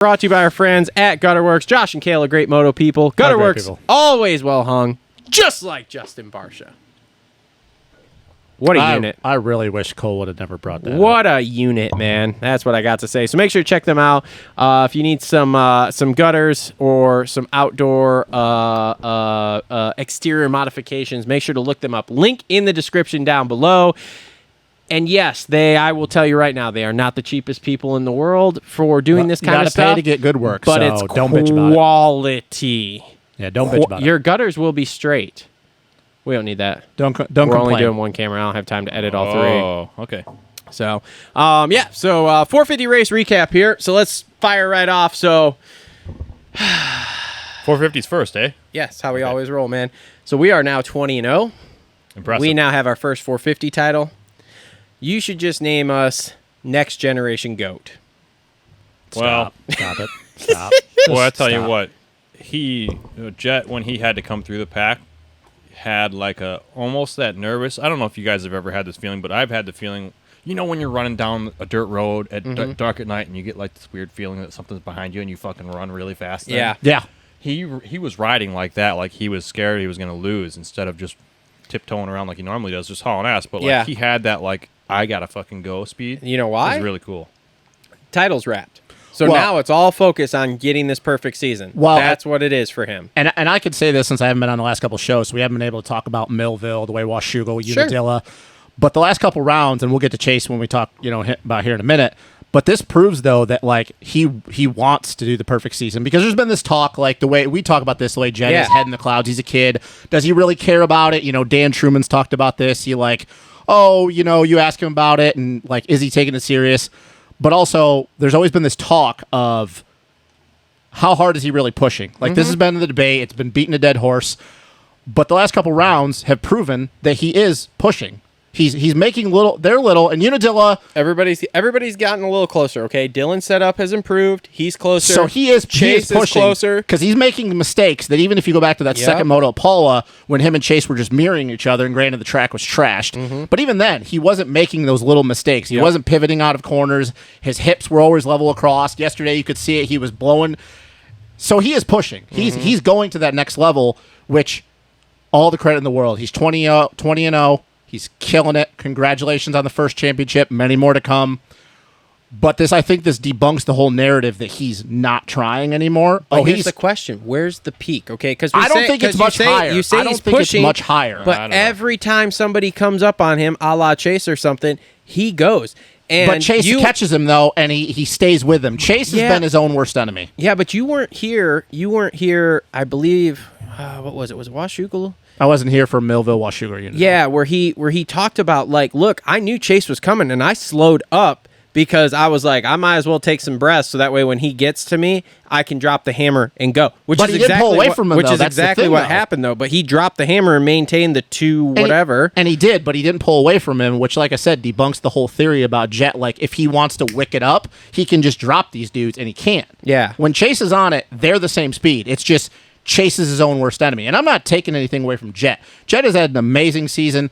Brought to you by our friends at Gutterworks. Josh and Kayla, great Moto people. Gutterworks, always well hung, just like Justin Barsha. What a unit. I really wish Cole would have never brought that What a unit, man. That's what I got to say. So make sure to check them out. If you need some gutters or some outdoor exterior modifications, make sure to look them up. Link in the description down below. And yes, I will tell you right now, they are not the cheapest people in the world for doing this kind of stuff. You gotta pay to get good work, but so it's don't bitch about it. Quality. Yeah, don't bitch about it. Your gutters will be straight. We don't need that. Don't We're complain. only doing one camera. I don't have time to edit all three. Oh, okay. So, 450 race recap here. So let's fire right off. So, 450's first, eh? yes, how we always roll, man. So we are now 20-0. Impressive. We now have our first 450 title. You should just name us Next Generation GOAT. Well, Stop it. Stop. well, I tell you Stop. what, Jet, when he had to come through the pack, had like almost that nervous. I don't know if you guys have ever had this feeling, but I've had the feeling. You know when you're running down a dirt road at dark at night and you get like this weird feeling that something's behind you and you fucking run really fast. Yeah. Yeah. He was riding like that, like he was scared he was going to lose instead of just tiptoeing around like he normally does, just hauling ass. But like he had that like I gotta fucking go speed. You know why? It was really cool. Title's wrapped. So now it's all focused on getting this perfect season. Well, that's what it is for him. And I could say this since I haven't been on the last couple of shows, so we haven't been able to talk about Millville, the way Washougal, Unadilla. But the last couple rounds, and we'll get to Chase when we talk, about here in a minute. But this proves though that like he wants to do the perfect season because there's been this talk like the way we talk about this, the way Jen is head in the clouds. He's a kid. Does he really care about it? Dan Truman's talked about this. He like, you ask him about it, and like, is he taking it serious? But also, there's always been this talk of how hard is he really pushing? Like, this has been the debate. It's been beating a dead horse. But the last couple rounds have proven that he is pushing. He's making they're little, and Unadilla. Everybody's gotten a little closer. Okay, Dylan's setup has improved. He's closer. So Chase is closer because he's making mistakes that even if you go back to that second moto at Paula when him and Chase were just mirroring each other, and granted the track was trashed, but even then he wasn't making those little mistakes. He wasn't pivoting out of corners. His hips were always level across. Yesterday you could see it. He was blowing. So he is pushing. He's going to that next level, which all the credit in the world. He's 20-0. He's killing it. Congratulations on the first championship. Many more to come. But I think this debunks the whole narrative that he's not trying anymore. Here's the question: where's the peak? Okay, because I don't think it's much higher. You say I don't he's think pushing, it's much higher. But every time somebody comes up on him, a la Chase or something, he goes. But Chase catches him though, and he stays with him. Chase has been his own worst enemy. Yeah, but you weren't here. I believe. What was it? Was it Washougal? I wasn't here for Millville Washougal unit. Yeah, where he talked about like, look, I knew Chase was coming, and I slowed up because I was like, I might as well take some breaths so that way when he gets to me, I can drop the hammer and go. But he didn't pull away from him, which though. is That's exactly the thing, what though. happened, though. But he dropped the hammer and maintained the two whatever. And he did, but he didn't pull away from him, which, like I said, debunks the whole theory about Jet. Like, if he wants to wick it up, he can just drop these dudes, and he can't. Yeah. When Chase is on it, they're the same speed. It's just Chase is his own worst enemy. And I'm not taking anything away from Jet. Jet has had an amazing season.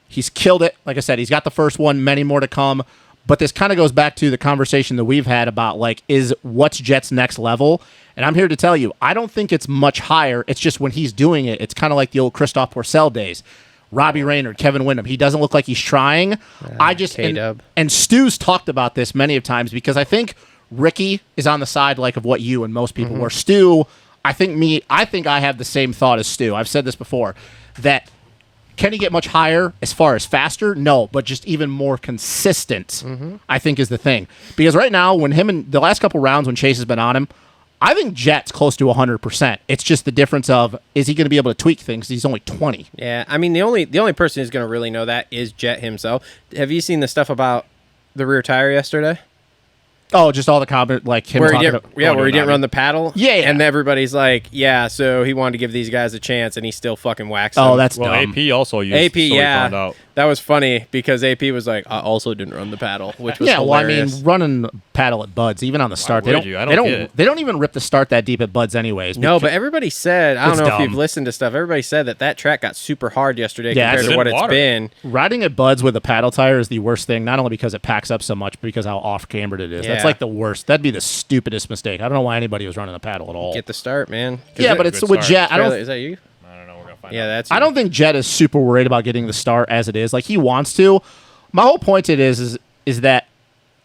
He's killed it. Like I said, he's got the first one, many more to come. But this kind of goes back to the conversation that we've had about, like, what's Jet's next level? And I'm here to tell you, I don't think it's much higher. It's just when he's doing it, it's kind of like the old Christophe Porcel days. Robbie Raynard, Kevin Windham. He doesn't look like he's trying. And Stu's talked about this many of times because I think Ricky is on the side like of what you and most people were. Stu, I think I have the same thought as Stu. I've said this before, that can he get much higher as far as faster? No, but just even more consistent, I think is the thing. Because right now, when him and the last couple rounds when Chase has been on him, I think Jet's close to 100%. It's just the difference of, is he going to be able to tweak things? He's only 20. Yeah, I mean, the only person who's going to really know that is Jet himself. Have you seen the stuff about the rear tire yesterday? Oh, just all the comment, like him where talking where he didn't run the paddle? Yeah. And everybody's like, yeah, so he wanted to give these guys a chance, and he still fucking waxed Oh, them. that's well, dumb. AP also used AP, so he found out. That was funny because AP was like, I also didn't run the paddle, which was hilarious. Well, I mean, running paddle at Buds, even on the start, would you? I don't get it. They don't even rip the start that deep at Buds anyways. No, but everybody said, I don't It's know dumb. if you've listened to stuff, everybody said that track got super hard yesterday Yeah, compared it's to in what it's water. been. Riding at Buds with a paddle tire is the worst thing, not only because it packs up so much, but because how off-cambered it is. That's Yeah. like the worst. That'd be the stupidest mistake. I don't know why anybody was running a paddle at all. Get the start, man. Yeah, but it's Good with start. Jet. Is that you? I don't know. We're gonna find Yeah, out. that's I don't think Jet is super worried about getting the start as it is. Like, he wants to. My whole point to it is that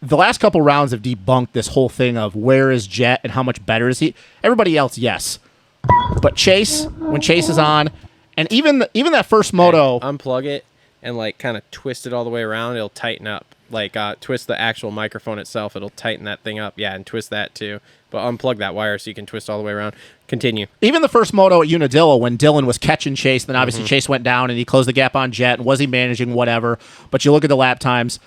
the last couple rounds have debunked this whole thing of where is Jet and how much better is he. Everybody else, yes. But Chase, when Chase is on, and even that first moto, unplug it and like kind of twist it all the way around. It'll tighten up. Like twist the actual microphone itself. It'll tighten that thing up. Yeah, and twist that too. But unplug that wire so you can twist all the way around. Continue. even the first moto at Unadilla when Dylan was catching Chase, then obviously Chase went down and he closed the gap on Jet. And was he managing? Whatever. But you look at the lap times,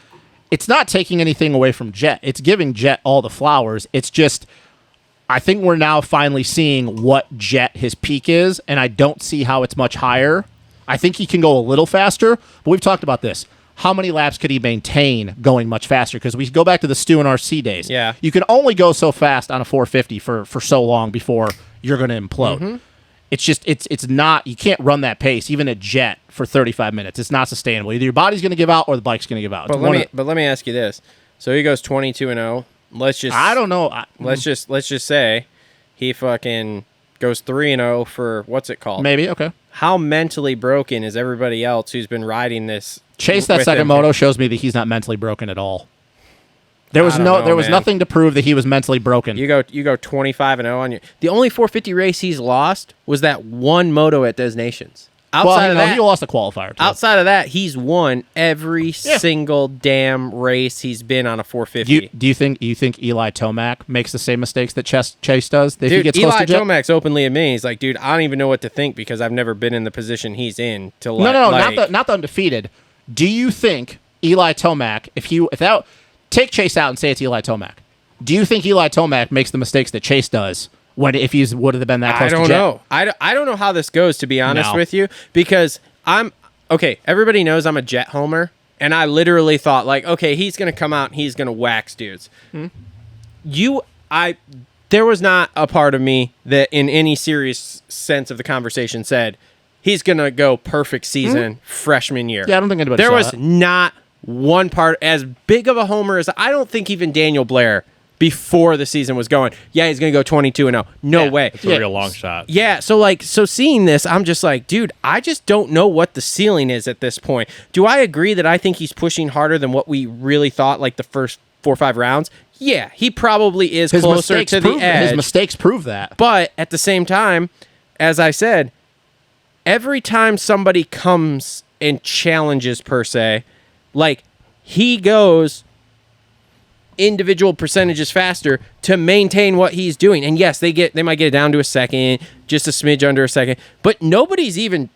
it's not taking anything away from Jet. It's giving Jet all the flowers. It's just, I think we're now finally seeing what Jet his peak is, and I don't see how it's much higher. I think he can go a little faster, but we've talked about this. How many laps could he maintain going much faster? Because we go back to the Stu and RC days. Yeah. You can only go so fast on a 450 for so long before you're going to implode. It's just, it's not, you can't run that pace, even at Jet, for 35 minutes. It's not sustainable. Either your body's going to give out or the bike's going to give out. But let me ask you this. So he goes 22-0. Let's just I don't know. let's just say he fucking goes 3-0 for what's it called? Maybe, okay. How mentally broken is everybody else who's been riding this? Chase, that with second him? moto shows me that he's not mentally broken at all. There was I don't know, man. nothing to prove that he was mentally broken. You go 25-0 on your. The only 450 race he's lost was that one moto at Des Nations. Outside of that, he lost a qualifier. Too. outside of that, he's won every single damn race he's been on a 450. Do you think Eli Tomac makes the same mistakes that Chase does if he Dude, gets close Eli to Jet? Tomac's openly admitting he's like, dude, I don't even know what to think because I've never been in the position he's in. No, not the undefeated. Do you think Eli Tomac, take Chase out and say it's Eli Tomac, do you think Eli Tomac makes the mistakes that Chase does if he would have been that close to Jet? know. I don't know how this goes, to be honest with you, because everybody knows I'm a Jet homer, and I literally thought, like, okay, he's going to come out and he's going to wax dudes. There was not a part of me that in any serious sense of the conversation said, he's going to go perfect season freshman year. Yeah, I don't think anybody There saw was that. not one part, as big of a homer as I don't think even Daniel Blair before the season was going, yeah, he's going to go 22-0. No way. It's a real long shot. Yeah, so seeing this, I'm just like, dude, I just don't know what the ceiling is at this point. Do I agree that I think he's pushing harder than what we really thought, like the first 4 or 5 rounds? Yeah, he probably is closer to the edge. His mistakes prove that. But at the same time, as I said, every time somebody comes and challenges, per se, like, he goes individual percentages faster to maintain what he's doing. And yes, they might get it down to a second, just a smidge under a second, but nobody's even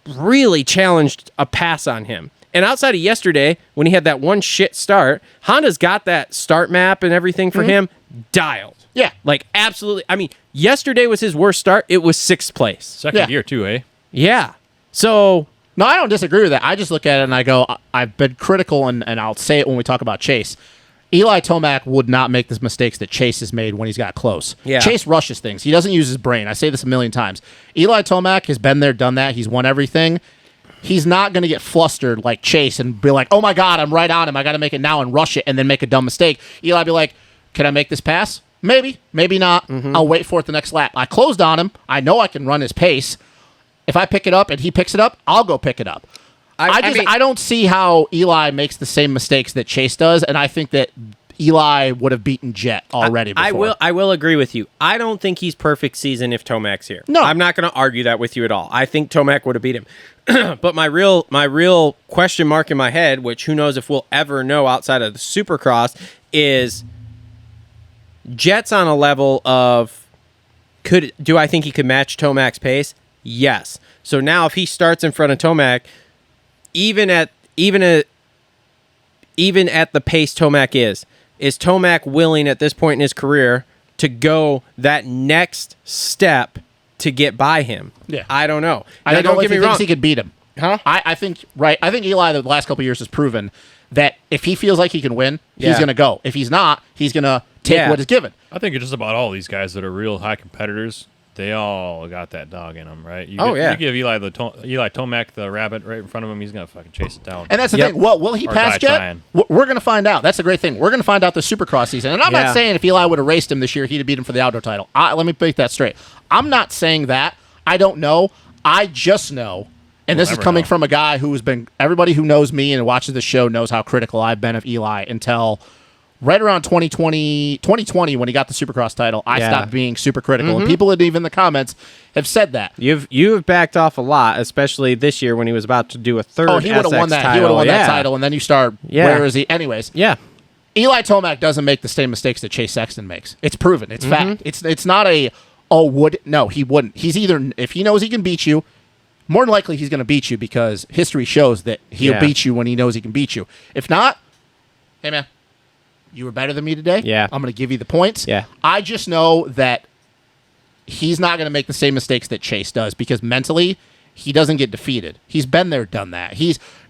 really challenged a pass on him. And outside of yesterday, when he had that one shit start, Honda's got that start map and everything for him dialed. Yeah. Like, absolutely. I mean, yesterday was his worst start. It was 6th place. Second year too, eh? Yeah. So No, I don't disagree with that. I just look at it and I go, I've been critical, and I'll say it when we talk about Chase. Eli Tomac would not make the mistakes that Chase has made when he's got close. Yeah. Chase rushes things. He doesn't use his brain. I say this a million times. Eli Tomac has been there, done that. He's won everything. He's not going to get flustered like Chase and be like, oh my God, I'm right on him. I got to make it now and rush it and then make a dumb mistake. Eli be like, can I make this pass? Maybe, maybe not. I'll wait for it the next lap. I closed on him. I know I can run his pace. If I pick it up and he picks it up, I'll go pick it up. I don't see how Eli makes the same mistakes that Chase does, and I think that Eli would have beaten Jet already before. I will agree with you. I don't think he's perfect season if Tomac's here. No. I'm not going to argue that with you at all. I think Tomac would have beat him. But my real question mark in my head, which who knows if we'll ever know outside of the Supercross, is Jet's on a level of do I think he could match Tomac's pace? Yes. So now if he starts in front of Tomac, even at the pace Tomac is Tomac willing at this point in his career to go that next step to get by him? Yeah. I don't know. I Now, don't get me wrong. he could beat him. Huh? I think Eli the last couple of years has proven that if he feels like he can win, he's Yeah. going to go. If he's not, he's going to take what is given. I think it's just about all these guys that are real high competitors. They all got that dog in them, right? You give Eli Tomac the rabbit right in front of him, he's gonna fucking chase it down. And that's the thing. Well, will he Or pass die Jet? trying. We're going to find out. That's the great thing. We're going to find out the Supercross season. And I'm not saying if Eli would have raced him this year, he'd have beat him for the outdoor title. Let me make that straight. I'm not saying that. I don't know. I just know. And this is coming from a guy who's been, everybody who knows me and watches the show knows how critical I've been of Eli until right around 2020 when he got the Supercross title. I stopped being super critical. And people that even in the comments have said that. You've backed off a lot, especially this year when he was about to do a third. Oh, he would have won that. title. He would have won that title, and then you start. Where is he? Anyways, Eli Tomac doesn't make the same mistakes that Chase Sexton makes. It's proven. It's fact. It's not a he wouldn't. He's either, if he knows he can beat you, more than likely he's going to beat you because history shows that he'll beat you when he knows he can beat you. If not, hey man, you were better than me today. Yeah, I'm going to give you the points. Yeah, I just know that he's not going to make the same mistakes that Chase does because mentally he doesn't get defeated. He's been there, done that.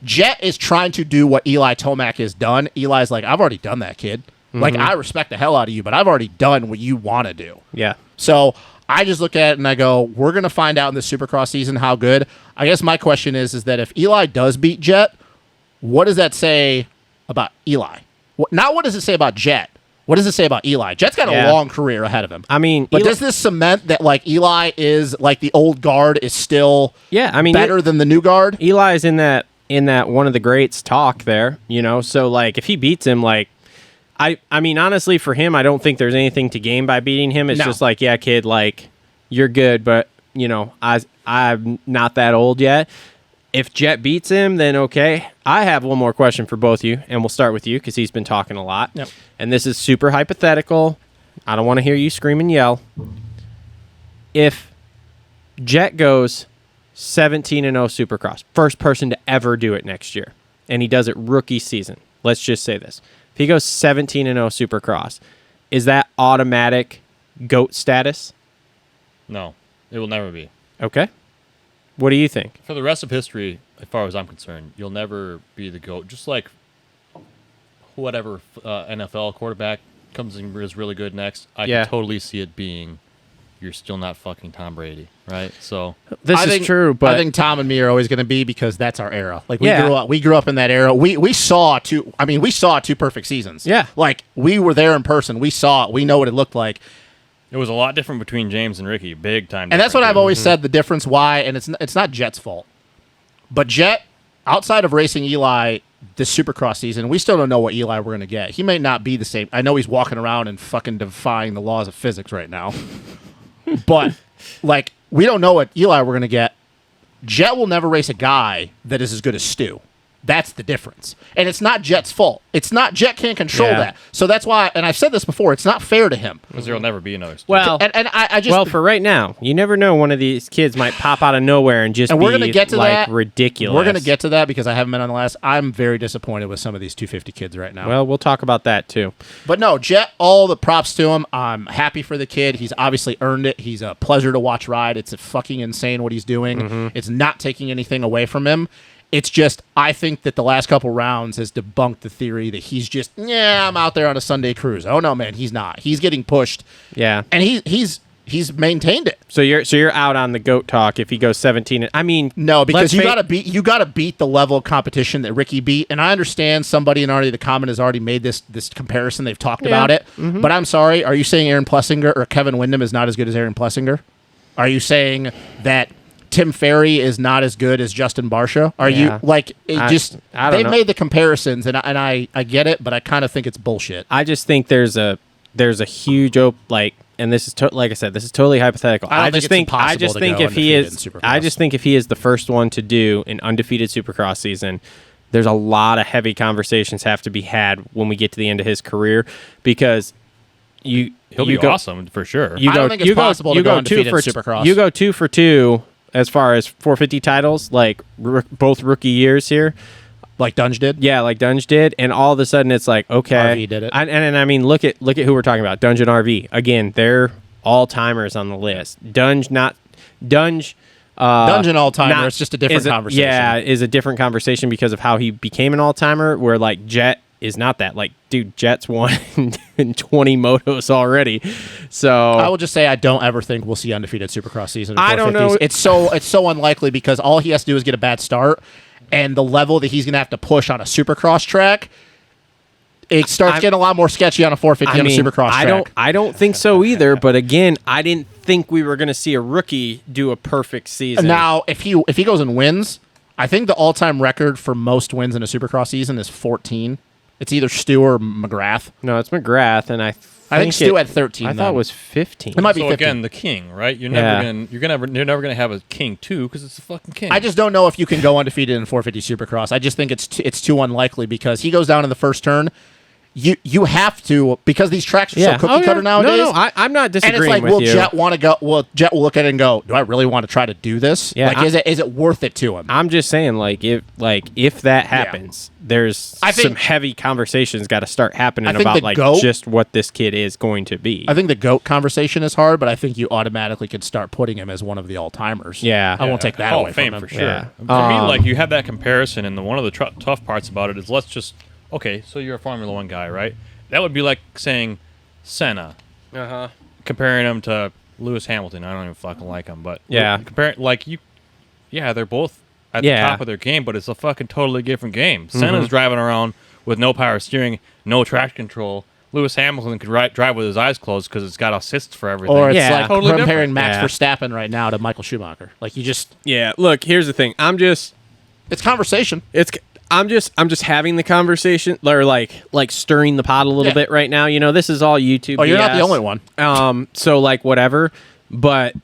Jet is trying to do what Eli Tomac has done. Eli's like, I've already done that, kid. Like, I respect the hell out of you, but I've already done what you want to do. Yeah. So I just look at it and I go, we're going to find out in the Supercross season how good. I guess my question is that if Eli does beat Jet, what does that say about Eli? Not what does it say about Jet. What does it say about Eli? Jet's got a long career ahead of him. I mean, but does this cement that like Eli is like the old guard is still better than the new guard? Eli's in that one of the greats talk there, so like if he beats him, like I mean, honestly, for him, I don't think there's anything to gain by beating him. It's just like, yeah, kid, like, you're good, but, I'm not that old yet. If Jet beats him, then okay. I have one more question for both of you, and we'll start with you because he's been talking a lot. Yep. And this is super hypothetical. I don't want to hear you scream and yell. If Jet goes 17-0 Supercross, first person to ever do it next year, and he does it rookie season, let's just say this. If he goes 17-0 Supercross, is that automatic GOAT status? No, it will never be. Okay. What do you think? For the rest of history, as far as I'm concerned, you'll never be the GOAT. Just like whatever NFL quarterback comes in is really good next, I can totally see it being you're still not fucking Tom Brady, right? So this is true, but I think Tom and me are always going to be because that's our era. Like we grew up in that era. We saw two perfect seasons. Yeah, like we were there in person. We saw it. We know what it looked like. It was a lot different between James and Ricky, big time. And that's what I've always said. The difference why, and it's not Jet's fault, but Jet outside of racing Eli this Supercross season, we still don't know what Eli we're going to get. He may not be the same. I know he's walking around and fucking defying the laws of physics right now. But, like, we don't know what Eli we're going to get. Jet will never race a guy that is as good as Stu. That's the difference. And it's not Jet's fault. It's not Jet can't control that. So that's why, and I've said this before, it's not fair to him. Because there will never be another Stu. Well, and I just... Well, for right now, you never know one of these kids might pop out of nowhere and just we're gonna get to like that. Ridiculous. We're going to get to that because I haven't been on the last... I'm very disappointed with some of these 250 kids right now. Well, we'll talk about that too. But no, Jet, all the props to him. I'm happy for the kid. He's obviously earned it. He's a pleasure to watch ride. It's a fucking insane what he's doing. It's not taking anything away from him. It's just, I think that the last couple rounds has debunked the theory that he's just, I'm out there on a Sunday cruise. Oh no, man, he's not. He's getting pushed. Yeah, and he's maintained it. So you're out on the GOAT talk if he goes 17. I mean, no, because you gotta beat the level of competition that Ricky beat. And I understand somebody in already the comment has already made this comparison. They've talked about it, but I'm sorry. Are you saying Aaron Plessinger or Kevin Windham is not as good as Aaron Plessinger? Are you saying that Tim Ferry is not as good as Justin Barsha? Are you like they've made the comparisons and I get it, but I kind of think it's bullshit. I just think there's a huge and this is like I said, this is totally hypothetical. I just think if he is the first one to do an undefeated Supercross season, there's a lot of heavy conversations have to be had when we get to the end of his career because he'll be awesome for sure. I don't think it's possible to go undefeated in Supercross. You go 2 for 2 as far as 450 titles, like both rookie years here. Like Dunge did? Yeah, like Dunge did. And all of a sudden it's like, okay. RV did it. And I mean, look at who we're talking about. Dunge and RV. Again, they're all-timers on the list. Dunge, Dungeon all-timer, not- it's just a different is conversation. Yeah, is a different conversation because of how he became an all-timer, where, like, Jet is not that. Like, dude, Jet's won in 20 motos already. So I will just say I don't ever think we'll see undefeated Supercross season. In I don't know. 450s. It's so unlikely because all he has to do is get a bad start, and the level that he's going to have to push on a Supercross track, it starts getting a lot more sketchy on a 450 on a Supercross track. I don't think so either. But again, I didn't think we were going to see a rookie do a perfect season. Now, if he goes and wins, I think the all-time record for most wins in a Supercross season is 14. It's either Stu or McGrath. No, it's McGrath, and I think Stu had 13. I thought it was 15. It might be So 15. again, the king, right? You're Yeah. never gonna have a king too because it's the fucking king. I just don't know if you can go undefeated in 450 Supercross. I just think it's too unlikely because he goes down in the first turn. You have to, because these tracks are so cookie cutter nowadays. No, I'm not And disagreeing it's like, with will you. Jet want to go? Well, Jet will look at it and go, "Do I really want to try to do this? Yeah, like, is it worth it to him?" I'm just saying, if that happens, there's I think- some heavy conversations got to start happening I think about the GOAT- just what this kid is going to be. I think the GOAT conversation is hard, but I think you automatically could start putting him as one of the all timers. Yeah. I won't take that away fame from him. for sure. Yeah. For me, like you have that comparison, and one of the tough parts about it is okay, so you're a Formula One guy, right? That would be like saying Senna, comparing him to Lewis Hamilton. I don't even fucking like him, but Yeah. they're both at Yeah. the top of their game, but it's a fucking totally different game. Senna's driving around with no power steering, no traction control. Lewis Hamilton could drive with his eyes closed because it's got assists for everything. Or it's Yeah. like Totally comparing different. Max Yeah. Verstappen right now to Michael Schumacher. Like Yeah, look, here's the thing. it's conversation. I'm just having the conversation, or like stirring the pot a little Yeah. bit right now. You know, this is all YouTube. Oh, you're not BS. the only one. So like whatever, but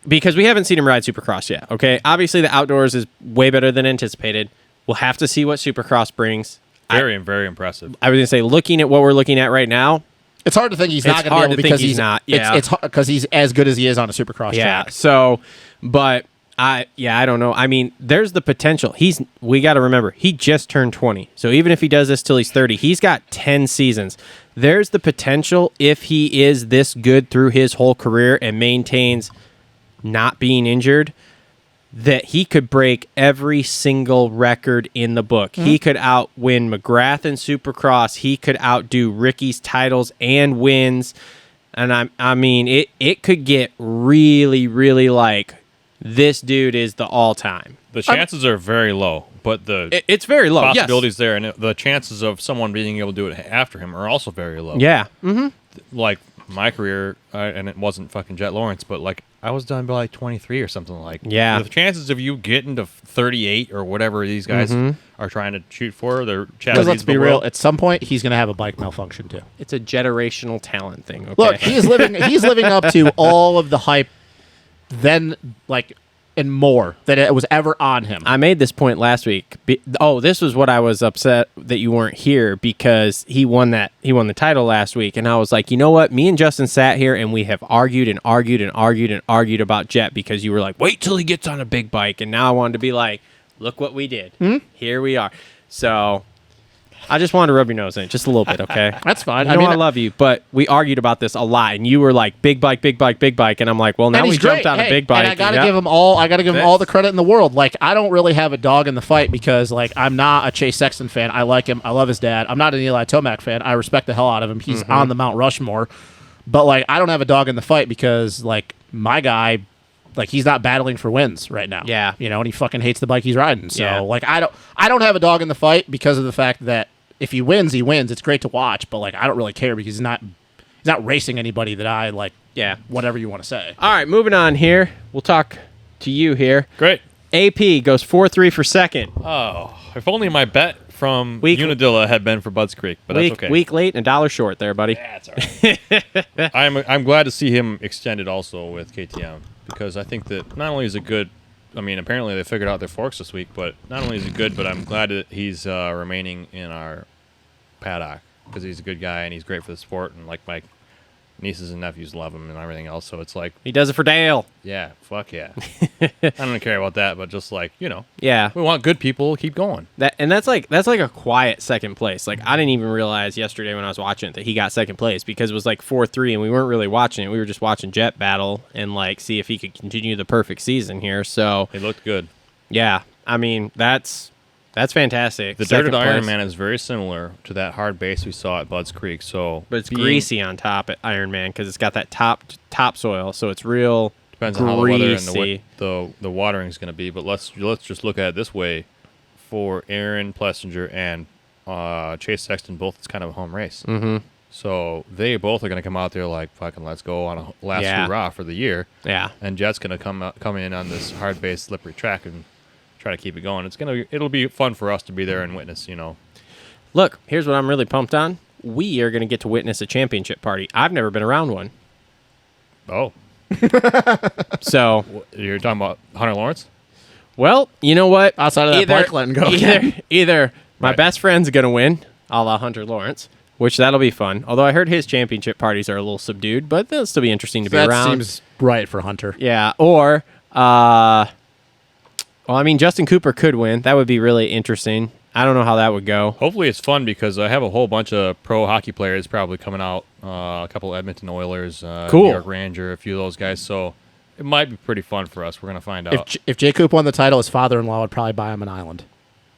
because we haven't seen him ride Supercross yet. Okay, obviously the outdoors is way better than anticipated. We'll have to see what Supercross brings. Very, very impressive. I was gonna say, looking at what we're looking at right now, It's hard to think he's It's not going to hard be able to think because he's not, yeah. It's because he's as good as he is on a Supercross yeah. track. So, but I don't know. I mean, there's the potential. We got to remember, he just turned 20. So even if he does this till he's 30, he's got 10 seasons. There's the potential, if he is this good through his whole career and maintains not being injured, that he could break every single record in the book. Mm-hmm. He could outwin McGrath in Supercross. He could outdo Ricky's titles and wins. And I mean, it could get really, really like, this dude is the all-time. The chances are very low, but It's very low. Yes. possibilities there, and the chances of someone being able to do it after him are also very low. Yeah. Like my career, and it wasn't fucking Jet Lawrence, but like I was done by like 23 or something like. Yeah. The chances of you getting to 38 or whatever these guys are trying to shoot for, they're Because let's Chazzies be of the real, world. at some point he's going to have a bike malfunction too. It's a generational talent thing. Okay? Look, he's living up to all of the hype, then like and more that it was ever on him. I made this point last week. This was what I was upset that you weren't here, because he won the title last week, and I was like, you know what? Me and Justin sat here and we have argued and argued and argued and argued about Jet, because you were like, wait till he gets on a big bike, and now I wanted to be like, look what we did. Here we are. So I just wanted to rub your nose in it just a little bit, okay? That's fine. I love you, but we argued about this a lot, and you were like, big bike, big bike, big bike, and I'm like, well, now and we he's jumped great. on a Hey, big bike. and I got to Yep. give him all. I got to give him all the That's- credit in the world. Like I don't really have a dog in the fight because like I'm not a Chase Sexton fan. I like him. I love his dad. I'm not an Eli Tomac fan. I respect the hell out of him. He's on the Mount Rushmore, but like I don't have a dog in the fight because like my guy. Like he's not battling for wins right now. Yeah. You know, and he fucking hates the bike he's riding. So Yeah. like I don't have a dog in the fight because of the fact that if he wins, he wins. It's great to watch, but like I don't really care because he's not racing anybody that I like. Yeah. Whatever you want to say. All right, moving on here. We'll talk to you here. Great. AP goes 4-3 for second. Oh, if only my bet from Week- Unadilla had been for Budds Creek, but that's okay. Week late and $1 short there, buddy. That's all right. I'm glad to see him extended also with KTM, because I think that not only is it good, I mean, apparently they figured out their forks this week, but not only is he good, but I'm glad that he's remaining in our paddock, because he's a good guy and he's great for the sport. And like nieces and nephews love him and everything else. So it's like, He does it for Dale. yeah, fuck yeah. I don't care about that, but just like, Yeah. we want good people to keep going. That's like a quiet second place. Like I didn't even realize yesterday when I was watching it that he got second place because it was like 4-3 and we weren't really watching it. We were just watching Jet battle and like see if he could continue the perfect season here. So He looked good. yeah, I mean that's fantastic. The Second dirt at place. Ironman is very similar to that hard base we saw at Budds Creek. So, But it's greasy on top at Ironman because it's got that topsoil, so it's real depends greasy. on how the weather and the watering is going to be. But let's just look at it this way: for Aaron Plessinger and Chase Sexton, both it's kind of a home race. Mm-hmm. So they both are going to come out there like fucking let's go on a last hurrah for the year. Yeah. And Jet's going to come in on this hard base slippery track and try to keep it going. It'll be fun for us to be there and witness. Look, here's what I'm really pumped on. We are going to get to witness a championship party. I've never been around one. Oh, So, you're talking about Hunter Lawrence? well, you know what? Outside of that park, letting go again. Either my Right. best friend's going to win, a la Hunter Lawrence, which that'll be fun. Although I heard his championship parties are a little subdued, but they'll still be interesting to be That around. seems right for Hunter. Yeah, or well, I mean, Justin Cooper could win. That would be really interesting. I don't know how that would go. Hopefully it's fun because I have a whole bunch of pro hockey players probably coming out. A couple of Edmonton Oilers, Cool. New York Ranger, a few of those guys. So it might be pretty fun for us. We're going to find out. If Jay Coop won the title, his father-in-law would probably buy him an island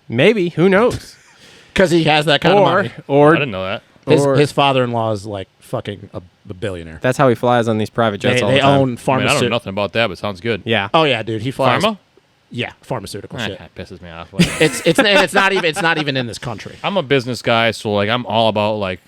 Maybe. Who knows? because he has that kind of money. I Or didn't know that. His father-in-law is like fucking a billionaire. that's how he flies on these private jets all the They time. own I mean, I don't know pharmaceutical. nothing about that, but it sounds good. Yeah. Oh yeah, dude, he flies. Pharma? Yeah, pharmaceutical shit. That pisses me off. It's not even in this country. I'm a business guy, so like I'm all about like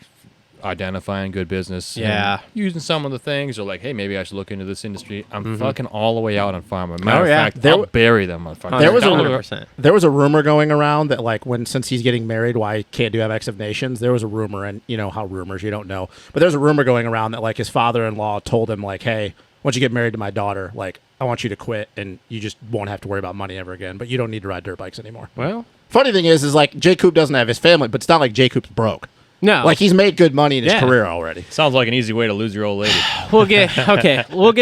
identifying good business. and Yeah. using some of the things, or like, hey, maybe I should look into this industry. I'm fucking all the way out on pharma. Matter Oh, of yeah. fact, There I'll w- bury them motherfuckers. There was a 100%. There was a rumor going around that like since he's getting married, why he can't do X of Nations. There was a rumor, and you know how rumors you don't know, but there's a rumor going around that like his father-in-law told him like, hey, once you get married to my daughter, like I want you to quit, and you just won't have to worry about money ever again. But you don't need to ride dirt bikes anymore. Well, Funny thing is like Jay Coop doesn't have his family, but it's not like Jay Coop's broke. no. Like he's made good money in his Yeah. career already. Sounds like an easy way to lose your old lady. We'll get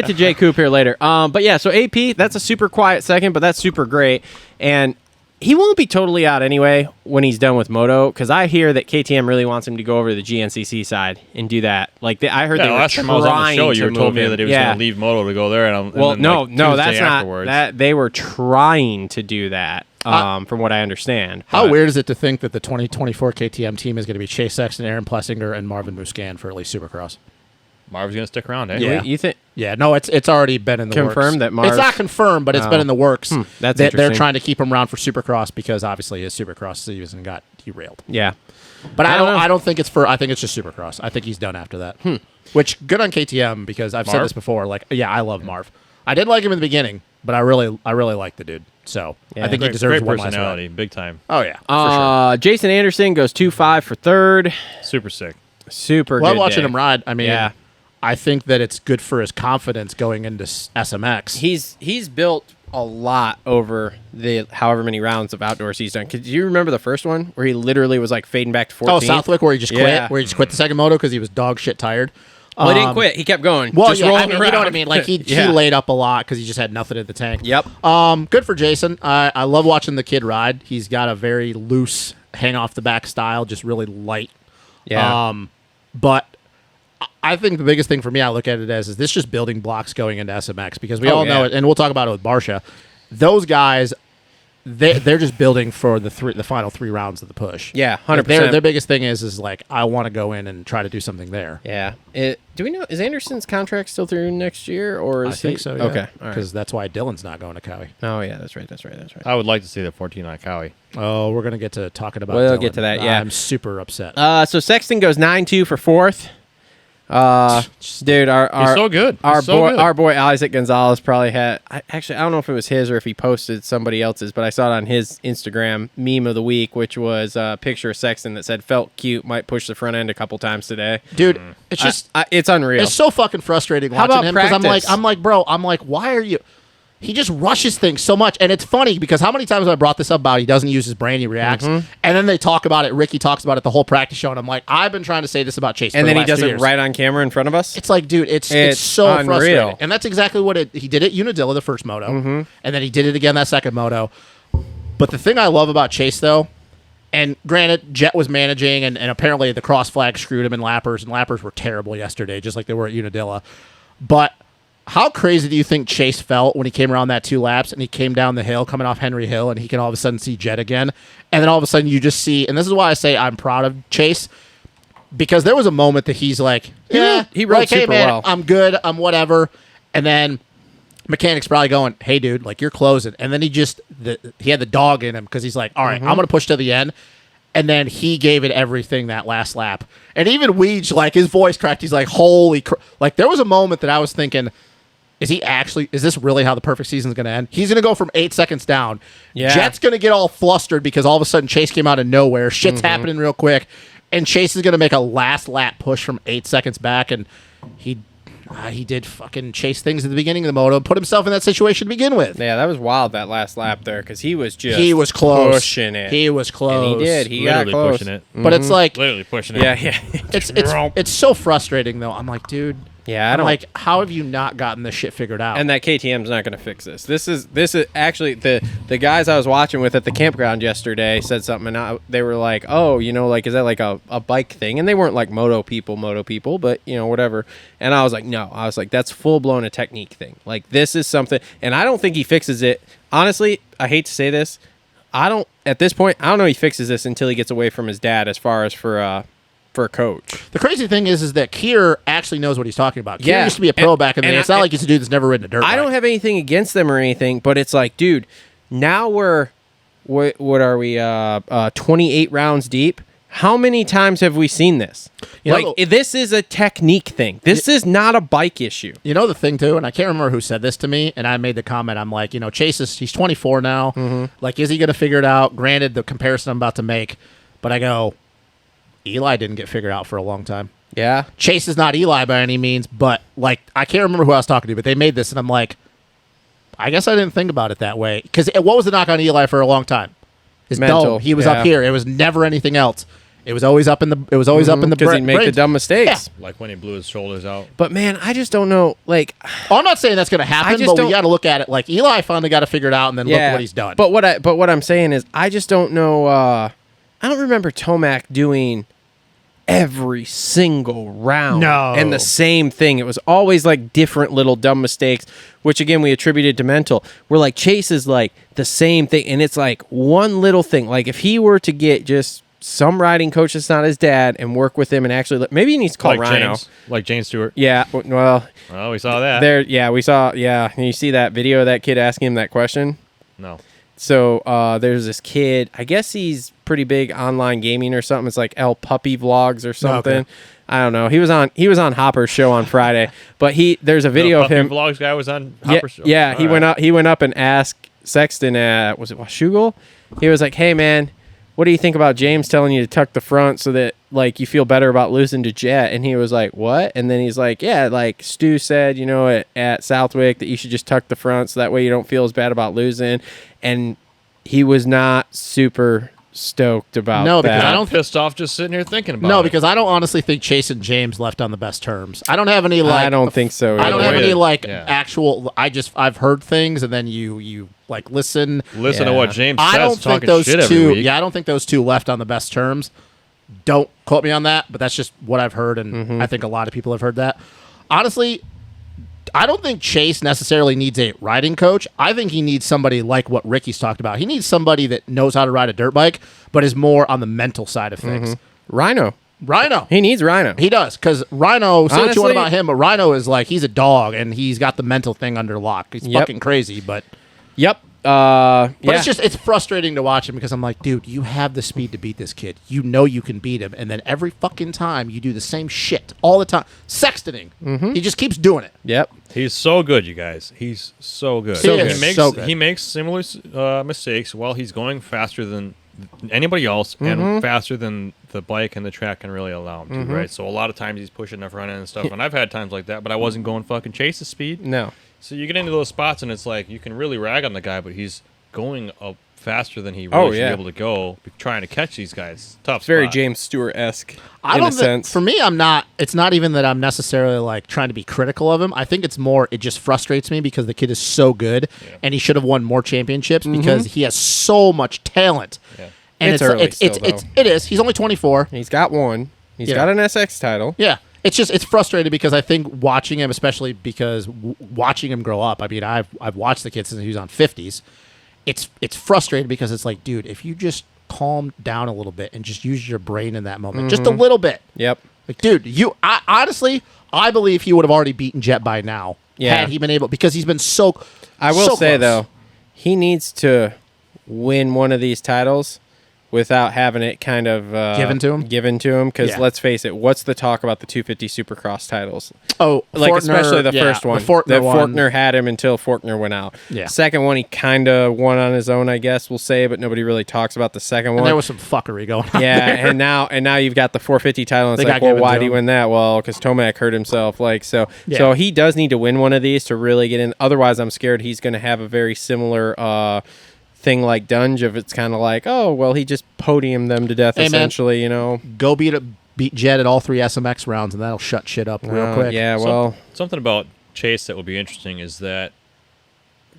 to Jay Coop here later. But yeah, so AP, that's a super quiet second, but that's super great, and he won't be totally out anyway when he's done with Moto because I hear that KTM really wants him to go over to the GNCC side and do that. Like I heard Yeah, they were last time I was on the trying show, to you told move me him. that he was Yeah. going to leave Moto to go there. Well, and then, no, like, no, Tuesday that's not afterwards. that. They were trying to do that, from what I understand. How But- weird is it to think that the 2024 KTM team is going to be Chase Sexton, Aaron Plessinger, and Marvin Muscan for at least Supercross? Marv's going to stick around, eh? Yeah. You think? Yeah, no, it's already been in the works. Confirmed that Marv- It's not confirmed, but it's been in the works. that's They're interesting. trying to keep him around for Supercross because obviously his Supercross season got derailed. Yeah. But I don't know. I don't think it's for. I think it's just Supercross. I think he's done after that. Which good on KTM because I've said Marv? this before. Like, yeah, I love Marv. I didn't like him in the beginning, but I really like the dude. So Yeah. I think he Great, deserves great one last personality, ride. big time. Oh yeah, for sure. Jason Anderson goes 2-5 for third. Super sick. Super Well, good watching day. him ride, I mean, Yeah. I think that it's good for his confidence going into SMX. He's built a lot over the however many rounds of outdoors he's done. Could you remember the first one where he literally was like fading back to 14? Oh, Southwick, where he just Yeah. quit, where he just quit the second moto because he was dog shit tired. Well, he didn't quit. He kept going. Well, just yeah, rolling I mean, around. you know what I mean. Like he Yeah. laid up a lot because he just had nothing in the tank. Yep. Good for Jason. I love watching the kid ride. He's got a very loose, hang off the back style, just really light. Yeah. But I think the biggest thing for me, I look at it as, is this just building blocks going into SMX because we all know yeah. it, and we'll talk about it with Barsha. Those guys, they're just building for the final 3 rounds of the push. Yeah, Like, 100%. Their biggest thing is like I want to go in and try to do something there. Yeah. Do we know, is Anderson's contract still through next year? Or is I think he, so. Yeah. Okay. All right. Because that's why Dylan's not going to Cowie. Oh, yeah, that's right. I would like to see the 14 on Cowie. Oh, we're gonna get to talking about. We'll Dylan. get to that, yeah. I'm super upset. So Sexton goes 9-2 for fourth. Dude, He's so good. Our He's so boy, good. our boy Isaac Gonzalez probably had. Actually, I don't know if it was his or if he posted somebody else's, but I saw it on his Instagram meme of the week, which was a picture of Sexton that said "felt cute, might push the front end a couple times today." Dude, it's just it's unreal. it's so fucking frustrating How watching about him because practice? I'm like, bro, why are you? he just rushes things so much. And it's funny because how many times have I brought this up about he doesn't use his brain, he reacts. And then they talk about it. Ricky talks about it the whole practice show. And I'm like, I've been trying to say this about Chase. And for then the he last does 2 it years. right on camera in front of us. It's like, dude, it's so unreal. frustrating. And that's exactly what he did at Unadilla the first moto. And then he did it again that second moto. But the thing I love about Chase, though, and granted, Jet was managing, and apparently the cross flag screwed him in lappers, and lappers were terrible yesterday, just like they were at Unadilla. But how crazy do you think Chase felt when he came around that 2 laps and he came down the hill, coming off Henry Hill, and he can all of a sudden see Jet again? And then all of a sudden you just see, and this is why I say I'm proud of Chase, because there was a moment that he's like, he rode like, hey, super man, well. I'm good, I'm whatever. And then mechanic's probably going, hey, dude, like, you're closing. And then he had the dog in him because he's like, all right, I'm going to push to the end. And then he gave it everything that last lap. And even Weege, like, his voice cracked. He's like, holy like, there was a moment that I was thinking, is this really how the perfect season is going to end? He's going to go from 8 seconds down. Yeah. Jet's going to get all flustered because all of a sudden Chase came out of nowhere. Shit's happening real quick. And Chase is going to make a last lap push from 8 seconds back. And he did fucking Chase things at the beginning of the moto and put himself in that situation to begin with. Yeah, that was wild, that last lap there, because he was close. pushing it. He was close. And he did. He got Literally close. pushing it. But it's like, Literally pushing it. Yeah, yeah. it's so frustrating though. I'm like, dude. Yeah, I I'm don't like, how have you not gotten this shit figured out? And that KTM's not going to fix this. This is actually the guys I was watching with at the campground yesterday said something, and they were like, "Oh, like, is that like a bike thing?" And they weren't like moto people, but whatever. And I was like, "No," I was like, "That's full blown a technique thing. Like, this is something." And I don't think he fixes it. Honestly, I hate to say this, at this point, I don't know he fixes this until he gets away from his dad, as far as for a coach. The crazy thing is that Keir actually knows what he's talking about. Keir Yeah. used to be a pro back in the day. and It's not like he's a dude that's never ridden a dirt bike. I don't have anything against them or anything, but it's like, dude, now what are we, 28 rounds deep? How many times have we seen this? This is a technique thing. This is not a bike issue. You know the thing, too, and I can't remember who said this to me, and I made the comment, I'm like, Chase he's 24 now. Like, is he going to figure it out? Granted, the comparison I'm about to make, but I go, Eli didn't get figured out for a long time. Yeah. Chase is not Eli by any means, but, like, I can't remember who I was talking to, but they made this, and I'm like, I guess I didn't think about it that way. Because what was the knock on Eli for a long time? His Mental, dome. He was yeah. up here. It was never anything else. It was always up in the. It was always up in the. Because he'd make the dumb mistakes. Like when he blew his shoulders out. But man, I just don't know. Like, I'm not saying that's going to happen, but we got to look at it. Like Eli finally got to figure it out, and then look at what he's done. But what I'm saying is, I just don't know. I don't remember Tomac doing every single round and the same thing. It was always like different little dumb mistakes, which again we attributed to mental. We're like, Chase is like the same thing, and it's like one little thing. Like if he were to get just some riding coach that's not his dad and work with him and actually maybe he needs to call like Rhino. Like Jane Stewart. Yeah, well, we saw that. We saw. Yeah, and you see that video of that kid asking him that question. No. So there's this kid. I guess he's pretty big online gaming or something. It's like El Puppy Vlogs or something. Okay. I don't know. He was on Hopper's show on Friday, but there's a video of him. Vlogs guy was on Hopper's show. Yeah, he went up and asked Sexton at, was it Washougal? He was like, "Hey man, what do you think about James telling you to tuck the front so that like you feel better about losing to Jet?" And he was like, "What?" And then he's like, "Yeah, like Stu said, at Southwick that you should just tuck the front so that way you don't feel as bad about losing." And he was not super stoked about because that. I don't pissed off just sitting here thinking about it. No, because I don't honestly think Chase and James left on the best terms. I don't have any like. I don't think so. I don't have any like actual. Yeah. I've heard things, and then you like listen to what James says. I don't think those two. Yeah, I don't think those two left on the best terms. Don't quote me on that, but that's just what I've heard, and I think a lot of people have heard that. Honestly, I don't think Chase necessarily needs a riding coach. I think he needs somebody like what Ricky's talked about. He needs somebody that knows how to ride a dirt bike, but is more on the mental side of things. Rhino. He needs Rhino. He does, because Rhino, say what you want Honestly, about him, but Rhino is like, he's a dog, and he's got the mental thing under lock. He's fucking crazy, but... Yep. But it's frustrating to watch him because I'm like, dude, you have the speed to beat this kid. You know you can beat him, and then every fucking time you do the same shit all the time. Sextoning. He just keeps doing it. Yep. He's so good, you guys. He's so good. He makes similar mistakes while he's going faster than anybody else and faster than the bike and the track can really allow him to, right? So a lot of times he's pushing the front end and stuff, and I've had times like that, but I wasn't going fucking Chase's speed. No. So you get into those spots, and it's like you can really rag on the guy, but he's going up faster than he really should be able to go, trying to catch these guys. Tough. It's very spot. James Stewart-esque I in don't a sense. For me, I'm not. It's not even that I'm necessarily like trying to be critical of him. I think it's more. It just frustrates me because the kid is so good, and he should have won more championships because he has so much talent. Yeah. And It's early still, though. it is. He's only 24. He's got one. He's Yeah. got an SX title. Yeah. It's frustrating because I think watching him, especially because watching him grow up. I mean, I've watched the kid since he was on 50s. It's frustrating because it's like, dude, if you just calm down a little bit and just use your brain in that moment, just a little bit. Yep. Like, dude, honestly, I believe he would have already beaten Jet by now had he been able, because he's been so. I will so say, close. though, he needs to win one of these titles without having it kind of Given to him? Because Yeah. let's face it, what's the talk about the 250 Supercross titles? Oh, Like, Fortner, especially the first one. The Fortner one. Fortner had him until Fortner went out. Yeah. Second one, he kind of won on his own, I guess we'll say, but nobody really talks about the second one. And there was some fuckery going on. Yeah, there. and now you've got the 450 title, and They it's like, got well, given why to do you him. win that? Well, because Tomac hurt himself. Like, so Yeah. he does need to win one of these to really get in. Otherwise, I'm scared he's going to have a very similar thing like Dunge, if it's kind of like, oh, well, he just podiumed them to death, Hey, man. essentially, you know. Go beat Jet at all 3 SMX rounds, and that'll shut shit up real quick. Yeah, well, Something about Chase that would be interesting is that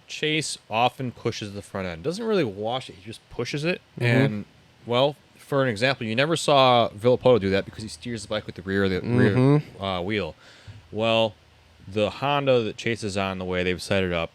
Chase often pushes the front end. Doesn't really wash it. He just pushes it. And, well, for an example, you never saw Villapoto do that because he steers the bike with the rear wheel. Well, the Honda that Chase is on, the way they've set it up,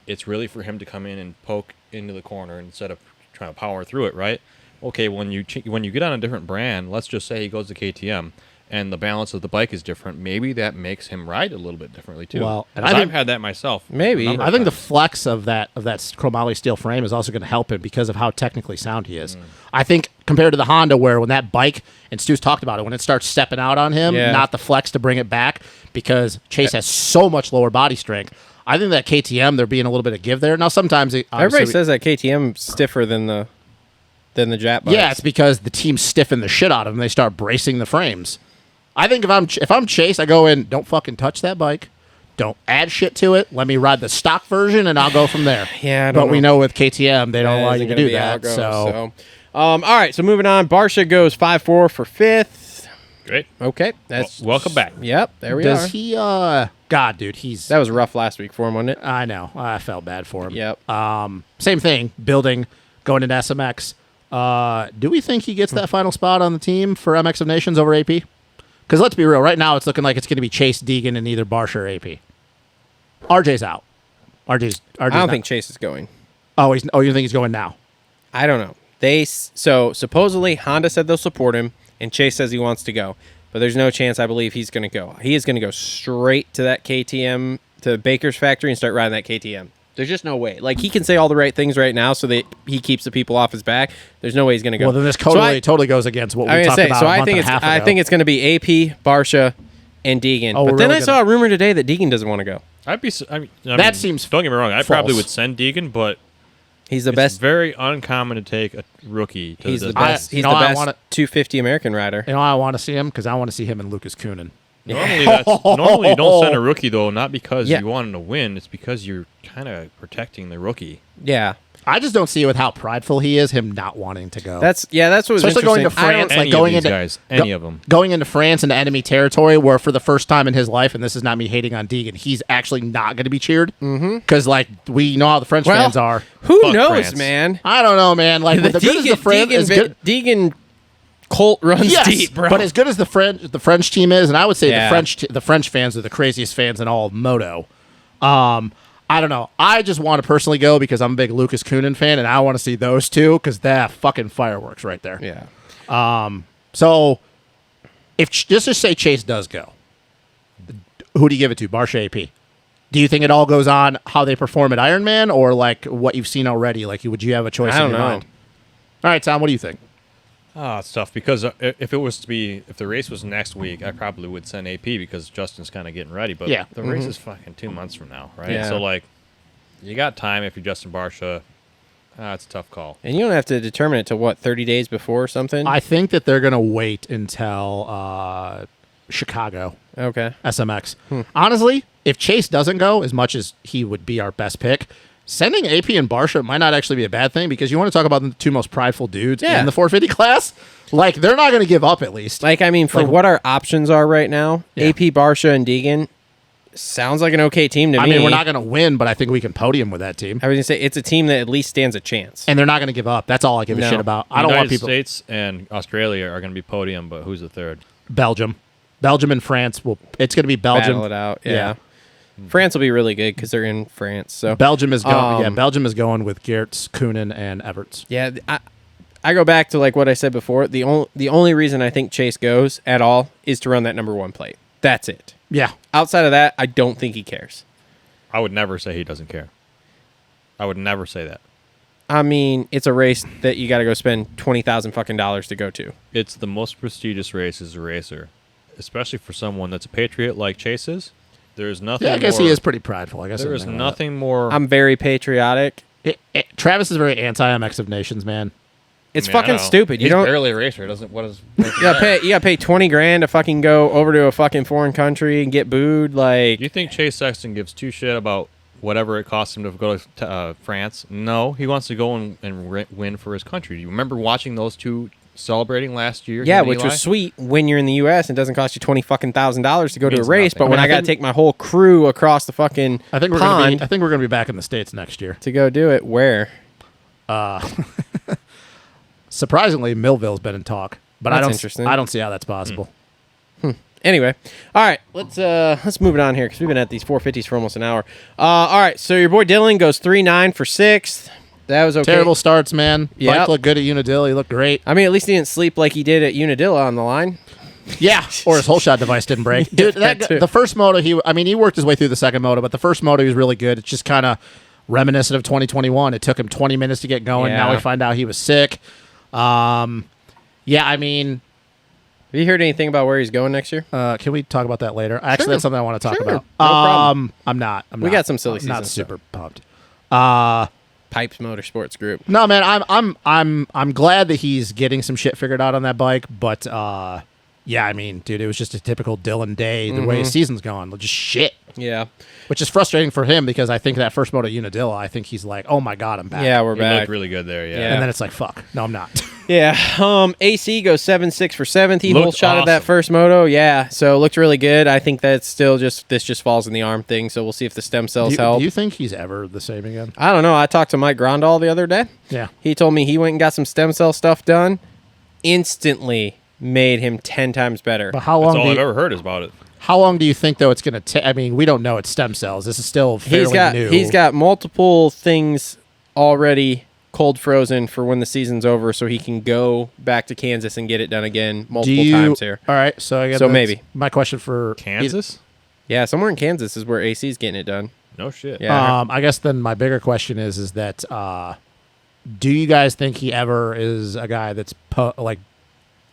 it's really for him to come in and poke into the corner instead of trying to power through it, right? Okay, when you get on a different brand, let's just say he goes to KTM, and the balance of the bike is different, maybe that makes him ride a little bit differently too. Well, and 'Cause I think- I've had that myself. Maybe. a number I of think the times. flex of that chromoly steel frame is also going to help him because of how technically sound he is. I think compared to the Honda, where when that bike, and Stu's talked about it, when it starts stepping out on him, Yeah. not the flex to bring it back, because Chase has so much lower body strength. I think that KTM, there being a little bit of give there. Now, sometimes everybody says that KTM's stiffer than the Jet bikes. yeah, it's because the team stiffen the shit out of them. They start bracing the frames. I think if I'm Chase, I go in, don't fucking touch that bike. Don't add shit to it. Let me ride the stock version, and I'll go from there. Yeah, I but don't we know. know with KTM, they don't That like isn't to gonna do be how that. it goes, So all right, so moving on. Barsha goes 5-4 for 5th. Great. Okay, that's Welcome back. Yep, there we does are. he? God, dude, he's. That was rough last week for him, wasn't it? I know. I felt bad for him. Yep. Same thing. Building, going into SMX. Do we think he gets that final spot on the team for MX of Nations over AP? Because let's be real. Right now, it's looking like it's going to be Chase Deegan and either Barsha or AP. RJ's out. RJ's I don't not- think Chase is going. Oh, you think he's going now? I don't know. So supposedly Honda said they'll support him, and Chase says he wants to go, but there's no chance I believe he's going to go. He is going to go straight to that KTM, to Baker's factory, and start riding that KTM. There's just no way. Like, he can say all the right things right now so that he keeps the people off his back. There's no way he's going to go. Well, then this So totally goes against what we I was talked gonna say, about so a I month think and a half I ago. think it's going to be AP, Barsha, and Deegan. Oh, but we're then really I saw a rumor today that Deegan doesn't want to go. I'd be. I mean, That seems Don't get me wrong. I false. probably would send Deegan, but He's the it's best. very uncommon to take a rookie. To He's the I- best. you He's know, the I best wanna- 250 American rider. You know, I want to see him because I want to see him and Lucas Kunin. Normally you don't send a rookie though, not because Yeah. you want him to win. It's because you're kind of protecting the rookie. Yeah, I just don't see it with how prideful he is, him not wanting to go. that's what was Especially going interesting. to I don't- France, Any like going of these into guys, any of them. going into France into enemy territory, where for the first time in his life, and this is not me hating on Deegan, he's actually not going to be cheered because like we know how the French Well, fans are. Who Fuck knows, France. man? I don't know, man. Like with the good as the French, as good, Deegan Colt runs yes, deep, bro. but as good as the French team is, and I would say Yeah. the French fans are the craziest fans in all of Moto. I don't know. I just want to personally go because I'm a big Lucas Kunin fan, and I want to see those two because they're fucking fireworks right there. yeah. So, if just to say Chase does go, who do you give it to? Barsha AP. Do you think it all goes on how they perform at Ironman, or like what you've seen already? Like, would you have a choice? I don't in your know. mind? All right, Tom. What do you think? It's tough because if the race was next week, I probably would send AP because Justin's kind of getting ready. But Yeah. the race is fucking 2 months from now, right? Yeah. So like, you got time if you're Justin Barsha. It's a tough call. And you don't have to determine it till what, 30 days before or something? I think that they're gonna wait until Chicago okay. SMX. Honestly, if Chase doesn't go, as much as he would be our best pick, sending AP and Barsha might not actually be a bad thing because you want to talk about the two most prideful dudes in the 450 class. Like, they're not going to give up at least. Like, I mean, for what our options are right now, AP, Barsha, and Deegan sounds like an okay team to me. I mean, we're not going to win, but I think we can podium with that team. I was going to say, it's a team that at least stands a chance. And they're not going to give up. That's all I give a shit about. I don't want people. United States and Australia are going to be podium, but who's the third? Belgium and France it's going to be Belgium. Battle it out, yeah. France will be really good because they're in France. So Belgium is going. Belgium is going with Geerts, Koonin, and Everts. Yeah, I go back to like what I said before. The only reason I think Chase goes at all is to run that number 1 plate. That's it. Yeah. Outside of that, I don't think he cares. I would never say he doesn't care. I would never say that. I mean, it's a race that you got to go spend $20,000 to go to. It's the most prestigious race as a racer, especially for someone that's a patriot like Chase is. There's nothing. Yeah, I guess he is pretty prideful. I guess there is nothing more. I'm very patriotic. Travis is very anti-MX of Nations, man. It's fucking stupid. He's barely a racer. What is? You gotta pay $20,000 to fucking go over to a fucking foreign country and get booed. Like, Do you think Chase Sexton gives two shit about whatever it costs him to go to France? No, he wants to go and win for his country. Do you remember watching those two celebrating last year? Yeah, which was sweet when you're in the U.S. and it doesn't cost you $20,000 to go to a Means race. nothing. But when I got to take my whole crew across the fucking I think we're pond going to be back in the States next year. to go do it, where? Surprisingly, Millville's been in talk, but That's interesting. I don't see how that's possible. Anyway, all right, let's move it on here because we've been at these 450s for almost an hour. All right, so your boy Dylan goes 3-9 for 6th. That was okay. Terrible starts, man. Yep. Bike looked good at Unadilla. He looked great. I mean, at least he didn't sleep like he did at Unadilla on the line. Yeah, or his whole shot device didn't break. Dude, That too. the first moto, he worked his way through the second moto, but the first moto he was really good. It's just kind of reminiscent of 2021. It took him 20 minutes to get going. Yeah. Now we find out he was sick. Yeah, I mean, Have you heard anything about where he's going next year? can we talk about that later? Actually, that's something I want to talk Sure. about. No problem. I'm not. We got some silly I'm not season super pumped. Pipes Motorsports Group. No, man, I'm glad that he's getting some shit figured out on that bike, but yeah, I mean, dude, it was just a typical Dylan day the way his season's going. Just shit. Yeah. Which is frustrating for him because I think that first moto Unadilla, I think he's like, oh my god, I'm back. Yeah, we're He back. looked really good there, yeah. Yeah. And then it's like, fuck, no, I'm not. Yeah. AC goes 7-6 for 7th. He Looked whole shot at that awesome. first moto. Yeah. So looked really good. I think that's still this just falls in the arm thing. So we'll see if the stem cells help. Do you think he's ever the same again? I don't know. I talked to Mike Grandal the other day. Yeah. He told me he went and got some stem cell stuff done. Instantly made him 10 times better. But how That's long? all I've ever heard is about it. How long do you think though it's going to take? I mean, we don't know it's stem cells. This is still fairly new. He's got multiple things already cold frozen for when the season's over, so he can go back to Kansas and get it done again multiple times here. All right, so I guess So maybe. my question for Kansas? Yeah, somewhere in Kansas is where AC's getting it done. No shit. Yeah. I guess then my bigger question is that do you guys think he ever is a guy that's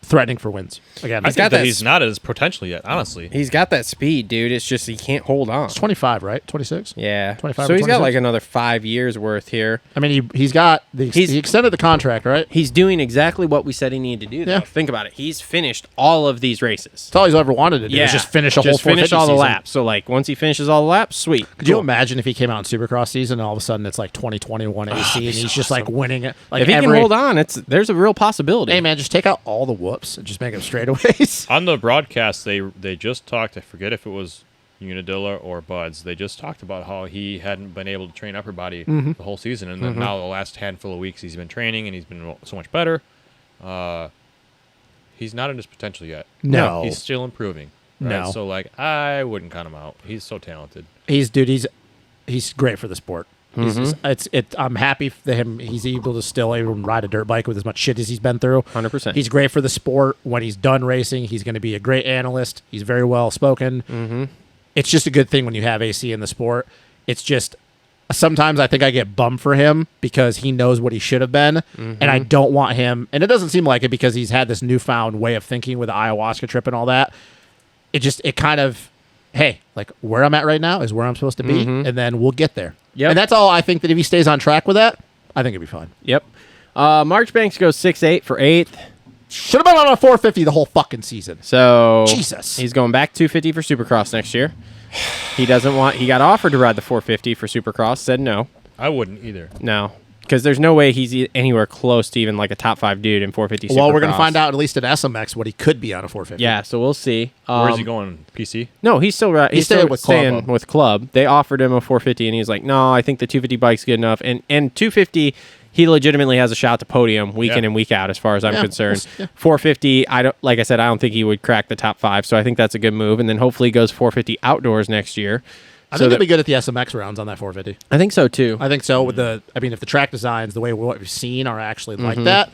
threatening for wins again? I He's think got that that he's not at his potential yet, honestly. He's got that speed, dude. It's just he can't hold on. He's 25, right? 26. Yeah. 25 So or he's got 26? like another 5 years worth here. I mean, he's got he extended the contract, right? He's doing exactly what we said he needed to do. Though. Yeah. Think about it. He's finished all of these races. That's all he's ever wanted to do. Is just finish a whole Just finish 450 all the season. laps. So like once he finishes all the laps, sweet. Could you imagine if he came out in Supercross season and all of a sudden it's like 2021 AC and he's just like winning it? Like If he can hold on, there's a real possibility. Hey man, just take out all the whoops and just make him straightaways. On the broadcast, they just talked, I forget if it was Unadilla or Buds, they just talked about how he hadn't been able to train upper body the whole season, and then now the last handful of weeks he's been training and he's been so much better. He's not at his potential yet. No. He's still improving. Right? No. So, like, I wouldn't count him out. He's so talented. He's great for the sport. I'm happy that he's able to still even ride a dirt bike with as much shit as he's been through. 100%. He's great for the sport. When he's done racing, he's going to be a great analyst. He's very well spoken. It's just a good thing when you have AC in the sport. It's just sometimes I think I get bummed for him because he knows what he should have been, and I don't want him. And it doesn't seem like it because he's had this newfound way of thinking with the ayahuasca trip and all that. It kind of, hey, like where I'm at right now is where I'm supposed to be, and then we'll get there. Yep. And that's all I think that if he stays on track with that, I think it'll be fine. Yep. Marchbanks goes 6-8 for 8th. Should have been on a 450 the whole fucking season. So Jesus. he's going back 250 for Supercross next year. He doesn't want. He got offered to ride the 450 for Supercross. Said no. I wouldn't either. No. Because there's no way he's anywhere close to even like a top 5 dude in 450 Supercross. Well, we're going to find out at least at SMX what he could be on a 450. Yeah, so we'll see. Where's he going? PC? No, he's still He's staying with Club. staying with Club. They offered him a 450, and he's like, no, I think the 250 bike's good enough. And 250, he legitimately has a shot to podium week in and week out, as far as I'm concerned. Yeah. 450, like I said, I don't think he would crack the top 5, so I think that's a good move. And then hopefully he goes 450 outdoors next year. I think he'll be good at the SMX rounds on that 450. I think so too. I think so. With if the track designs, the way what we've seen are actually like that,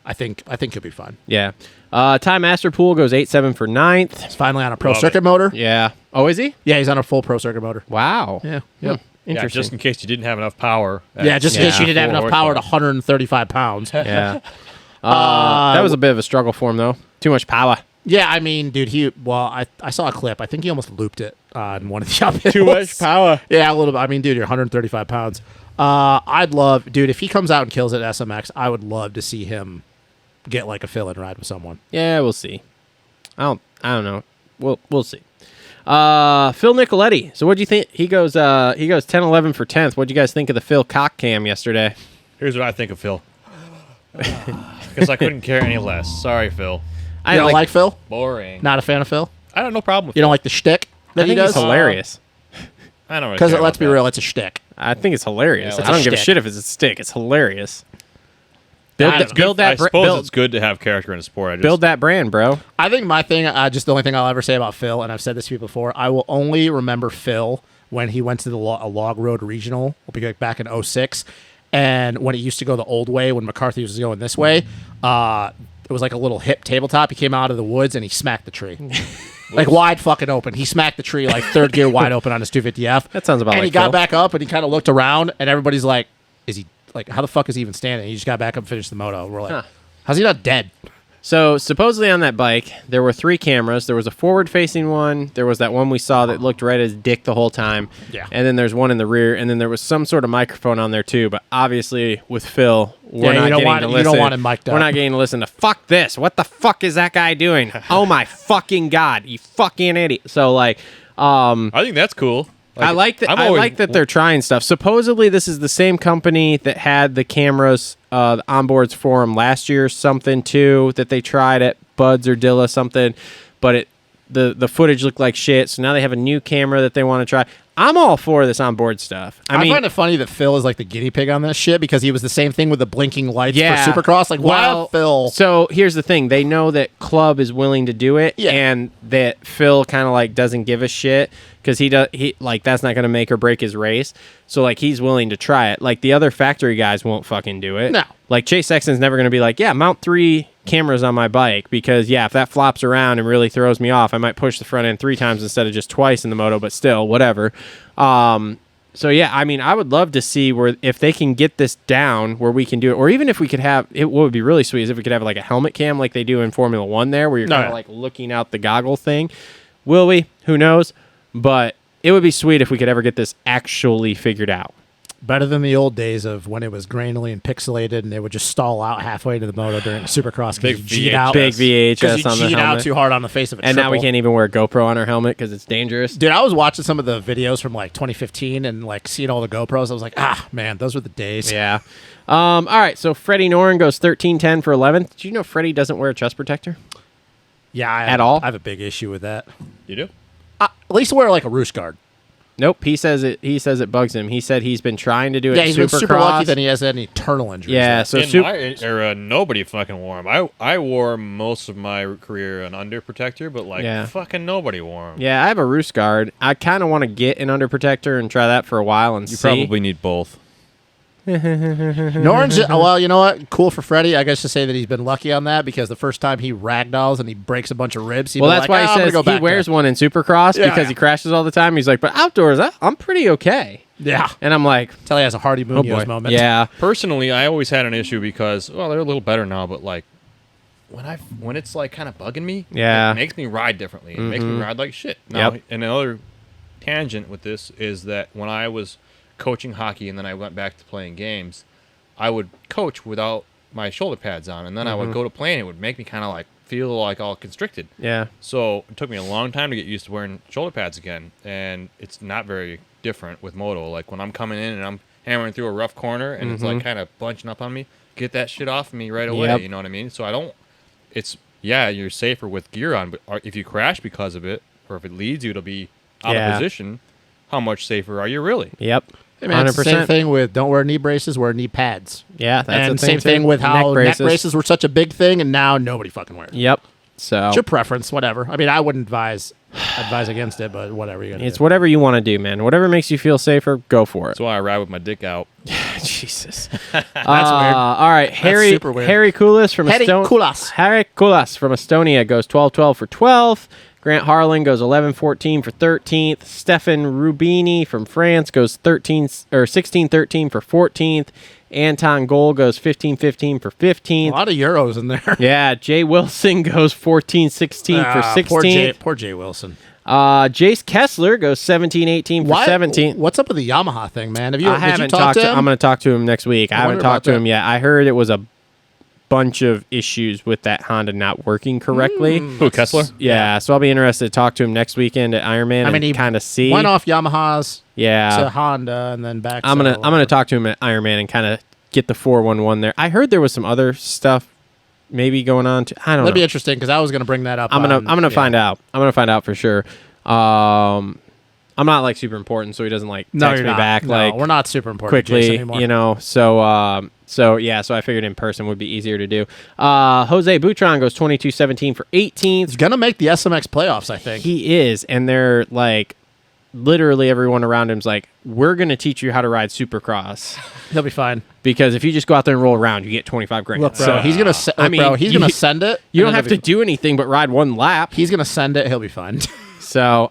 I think he'll be fine. Yeah. Ty Masterpool goes 8.7 for 9th. He's finally on a pro circuit motor. Yeah. Oh, is he? Yeah, he's on a full pro circuit motor. Wow. Yeah. Yep. Yeah, Interesting. just in case you didn't have enough power. Just in case you didn't have enough power at 135 pounds. Yeah. That was a bit of a struggle for him, though. Too much power. Yeah, I mean, dude, I saw a clip. I think he almost looped it on one of the uphills. Too much power. Yeah, a little bit. I mean, dude, you're 135 pounds. I'd love, dude, if he comes out and kills it at SMX, I would love to see him get like a fill-in ride with someone. Yeah, we'll see. I don't know. We'll see. Phil Nicoletti. So what do you think? He goes 10-11 for 10th. What do you guys think of the Phil cock cam yesterday? Here's what I think of Phil. Because I couldn't care any less. Sorry, Phil. You don't like Phil? Boring. Not a fan of Phil? I don't have no problem with You don't like the shtick that I he think does? it's hilarious. I don't really Because care let's about be that. real, it's a shtick. I think it's hilarious. Yeah, I don't it's a give a shtick. shit if it's a stick. It's hilarious. I don't know. Build that. I suppose it's good to have character in a sport. Build that brand, bro. I think my thing, just the only thing I'll ever say about Phil, and I've said this to you before, I will only remember Phil when he went to the a Log Road Regional back in 06, and when he used to go the old way, when McCarthy was going this way, it was like a little hip tabletop. He came out of the woods and he smacked the tree. Like wide fucking open. He smacked the tree like third gear wide open on his 250F. That sounds about and like he got Phil. back up and he kind of looked around and everybody's like, is he, like, how the fuck is he even standing? He just got back up and finished the moto. We're like, how's he not dead? So supposedly on that bike, there were 3 cameras. There was a forward-facing one. There was that one we saw that looked right as dick the whole time. Yeah. And then there's one in the rear, and then there was some sort of microphone on there too. But obviously with Phil, we're not getting to listen. You don't want him mic'd up. We're not getting to listen to fuck this. What the fuck is that guy doing? Oh my fucking god, you fucking idiot. So like, I think that's cool. I like that. I like that they're trying stuff. Supposedly, this is the same company that had the cameras, the onboards for them last year, something too that they tried at Buds or Dilla something, but the footage looked like shit. So now they have a new camera that they want to try. I'm all for this onboard stuff. I mean, find it funny that Phil is like the guinea pig on this shit because he was the same thing with the blinking lights Yeah. for Supercross. Like, why Phil? So here's the thing: they know that Club is willing to do it, Yeah. and that Phil kind of like doesn't give a shit because he like that's not going to make or break his race. So like he's willing to try it. Like the other factory guys won't fucking do it. No. Like Chase Sexton's never going to be like, yeah, mount 3 cameras on my bike because if that flops around and really throws me off, I might push the front end 3 times instead of just twice in the moto. But still, whatever. So yeah, I mean, I would love to see where if they can get this down where we can do it, or even if we could have it. What would be really sweet is if we could have like a helmet cam like they do in Formula One, there where you're kind of like looking out the goggle thing. Will we? Who knows? But it would be sweet if we could ever get this actually figured out. Better than the old days of when it was granularly and pixelated, and they would just stall out halfway to the moto during Supercross Big because you G'd out, Big because VHS on you the G'd out helmet. too hard on the face of it. And now we can't even wear a GoPro on our helmet because it's dangerous. Dude, I was watching some of the videos from like 2015 and like seeing all the GoPros. I was like, man, those were the days. Yeah. All right. So Freddie Noren goes 13-10 for 11th. Did you know Freddie doesn't wear a chest protector? Yeah, At all? I have a big issue with that. You do? At least wear like a roost guard. Nope. He says it bugs him. He said he's been trying to do it. Yeah, he's been super Supercross. lucky that he has any internal injuries. Yeah. So In my era, nobody fucking wore them. I wore most of my career an under protector, but like fucking nobody wore them. yeah, I have a roost guard. I kind of want to get an under protector and try that for a while and You see. probably need both. Norton's, well, you know what? Cool for Freddie. I guess to say that he's been lucky on that because the first time he ragdolls and he breaks a bunch of ribs, Well, that's why he says he wears one in Supercross Yeah, because yeah. he crashes all the time. He's like, but outdoors, I'm pretty okay. Yeah. And I'm like, Until he has a Hardy oh Munoz boy. moment. Yeah. Personally, I always had an issue because they're a little better now, but like when it's like kind of bugging me, Yeah. it makes me ride differently. It makes me ride like shit. Now, Yep. and another tangent with this is that when I was coaching hockey and then I went back to playing games, I would coach without my shoulder pads on, and then I would go to play and it would make me kind of like feel like all constricted. Yeah. So it took me a long time to get used to wearing shoulder pads again, and it's not very different with Moto. Like when I'm coming in and I'm hammering through a rough corner and it's like kind of bunching up on me, get that shit off of me right away. Yep. You know what I mean? So I don't. It's you're safer with gear on, but if you crash because of it, or if it leads you to be out of position, how much safer are you really? Yep. Hey man, it's the same thing with don't wear knee braces, wear knee pads. Yeah, that's and the thing same thing too. with how Neck neck braces were such a big thing, and now nobody fucking wears. Yep. So It's your preference, whatever. I mean, I wouldn't advise against it, but whatever you're gonna it's do. whatever you want to do, man. Whatever makes you feel safer, go for it. That's why I ride with my dick out. Jesus. That's weird. All right, super weird. Harry Koulas from Harry Koulas. Harry Koulas from Estonia goes 12-12 for 12th. Grant Harlan goes 11-14 for 13th. Stefan Rubini from France goes 16-13 for 14th. Anton Goal goes 15-15 for A 15th. lot of Euros in there. Yeah, Jay Wilson goes 14-16 for 16th. Poor Jay Wilson. Jace Kessler goes 17-18 for 17th. What's up with the Yamaha thing, man? Did you haven't talk talked to him? I'm going to talk to him next week. I haven't wonder talked to about him that. yet. I heard it was a bunch of issues with that Honda not working correctly. Who, Kessler? Yeah, so I'll be interested to talk to him next weekend at Ironman he and kind of see. went off Yamahas Yeah, to Honda and then back. I'm gonna talk to him at Ironman and kind of get the 411 there. I heard there was some other stuff maybe going on. I don't know. That'd be interesting because I was gonna bring that up. I'm gonna find out. I'm gonna find out for sure. I'm not like super important, so he doesn't like No, text you're me not. back No, like we're not super important to Jason quickly, anymore. you know. So yeah, so I figured in person would be easier to do. Jose Butron goes 22-17 for 18th. He's gonna make the SMX playoffs, I think. He is, and they're like literally everyone around him's like, we're gonna teach you how to ride Supercross He'll be fine. because if you just go out there and roll around, you get 25 grand. Look, bro, So he's gonna. He's you- gonna send it. you don't and have then to do anything but ride one lap. He's gonna send it. He'll be fine. So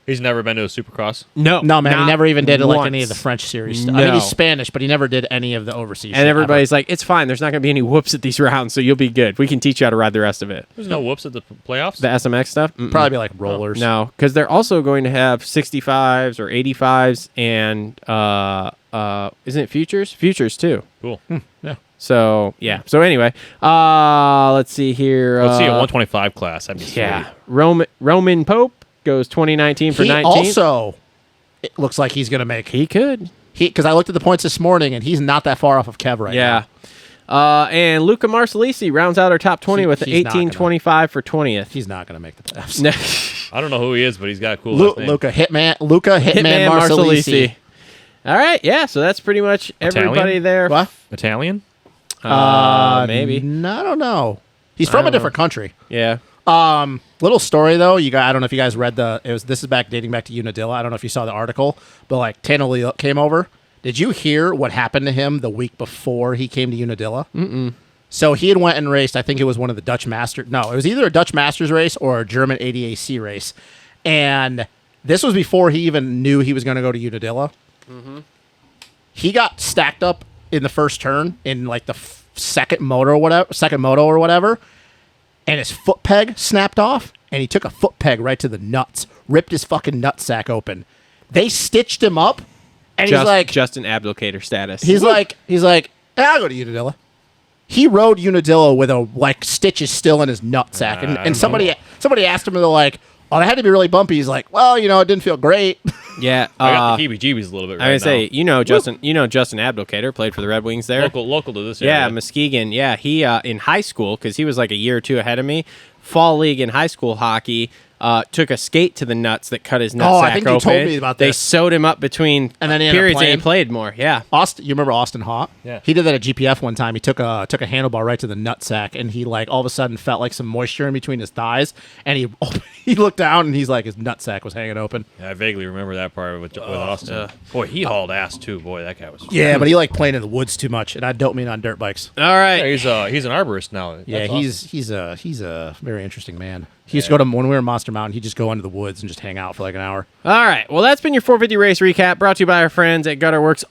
He's never been to a Supercross. no, No, man, he not never even did like once. any of the French series stuff. I mean, No. he's Spanish, but he never did any of the overseas. And shit everybody's like, it's fine. There's not going to be any whoops at these rounds, so you'll be good. We can teach you how to ride the rest of it. There's no whoops at the playoffs. The SMX stuff? ever. Probably be like rollers. No, because they're also going to have 65s or 85s and, isn't it Futures? Futures, too. Cool. Yeah. So, yeah. So, anyway, let's see here. Let's see a 125 class. That'd be sweet. Yeah. Roman Pope goes 2019 for He 19th. also, it looks like he's gonna make He could. because I looked at the points this morning and he's not that far off of Kev right Yeah. now. And Luca Marsalisi rounds out our top 20 with he's not 18-25 for 20th. He's not gonna make the playoffs. I don't know who he is, but he's got a cool last name. Luca Hitman Marsalisi. All right, yeah. So that's pretty much everybody Italian? there. What? Italian? Maybe. No, I don't know. He's from a different country. Yeah. Little story though, I don't know if you guys read this is dating back to Unadilla. I don't know if you saw the article, but like Tannehill came over. Did you hear what happened to him the week before he came to Unadilla? Mm-mm. So he had went and raced, I think it was one of the Dutch Masters. No, it was either a Dutch Masters race or a German ADAC race. And this was before he even knew he was going to go to Unadilla. Mm-hmm. He got stacked up in the first turn in like the second moto or whatever. And his foot peg snapped off, and he took a foot peg right to the nuts, ripped his fucking nutsack open. They stitched him up, and he's like, just an abdicator status. he's like, I'll go to Unadilla. He rode Unadilla with a stitches still in his nutsack, and somebody asked him, they're like, oh, that had to be really bumpy. He's like, well, it didn't feel great. yeah. I got the heebie-jeebies a little bit right I was gonna now. say, Justin Abdicator played for the Red Wings there. Local to this Yeah, area. Muskegon. Yeah, he in high school because he was like a year or two ahead of me. Fall league in high school hockey. Took a skate to the nuts that cut his nutsack Oh, I think you open. told me about They this. sewed him up between And then he ended up periods, and he playing? played more. Yeah. You remember Austin Haught? Yeah. He did that at GPF one time. He took a handlebar right to the nutsack, and he all of a sudden felt like some moisture in between his thighs, and he looked down, and he's like his nutsack was hanging open. Yeah, I vaguely remember that part with Austin. Boy, he hauled ass too. Boy, that guy was. Yeah, but he liked playing in the woods too much, and I don't mean on dirt bikes. All right. Yeah, he's an arborist now. Yeah, That's awesome. he's a very interesting man. He used to go to when we were in Monster Mountain. He'd just go into the woods and just hang out for like an hour. All right. Well, that's been your 450 race recap brought to you by our friends at Gutter Works.